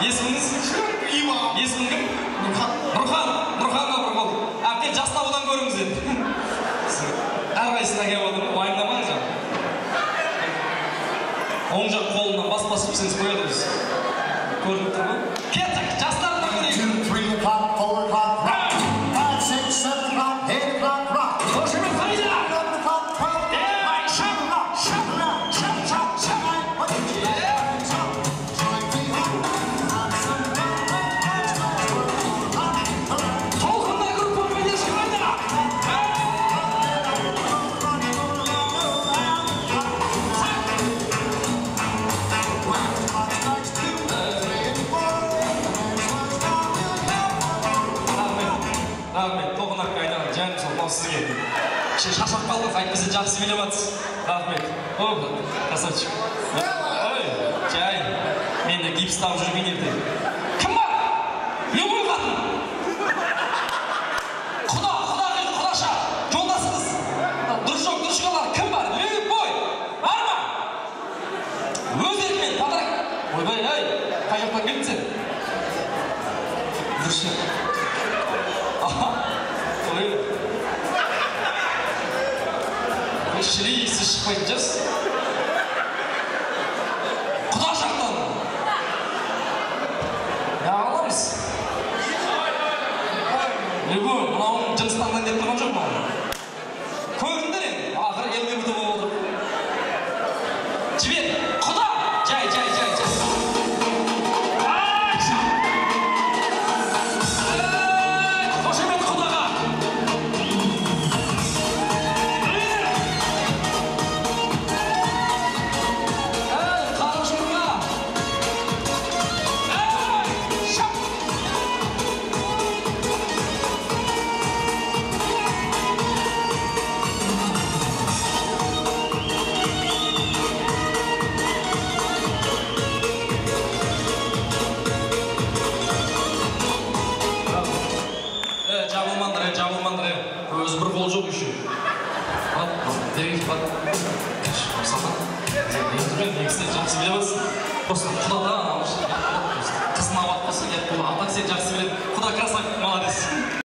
Есіміңіз? Есімің кім? Нұрхан Нұрбол. Әбден жастаудан көріңіз енді. Әрқайсына келіп отыр, уайымдамаңыз. Оң жақ қолынан бас-бас өпсеңіз қояды біз. Көрініп тұр ма? Кеттік, жастарынан көрейік. 2, 3 o'clock, 4 o'clock, rock. 5, 6, 7 o'clock, 8 o'clock, rock. Қошемет қайда? 11 o'clock, 12 o'clock, Рахмет, тоғынақ қайдан, жәнім сол сізге. Шашақ қалдық, айтпесе жақсы білем атсыз. Рахмет. Красавчик. Ой, жай. Мен де гипс тауып жүрген ерде. Кім бар? Любой қатын. Құдаша, жолдасыңыз. Дұрыс жоқ, дұрыс қалар. Кім бар? Любой. Бар ма? Өз еркімен, подарок. Ойбай, қай жақтан келдің сен? Дұрыс жоқ. Шірей есі шықпайтын жас. Құда жақтан. Не аламыз? Любой, мынауын жыныстаңдан деп тұрған жоқ маған. Көріндер енді, ақыры елге бұты болып отыр. Жібер, құда! Жай. Жабылмандыр, өзі бір қол жоқ үшін. Дерек бар. Сақан. Негізі жақсы біле басын. Просто құдадан қысына батпаса, атақ сен жақсы біледі. Құда красавчик, молодец.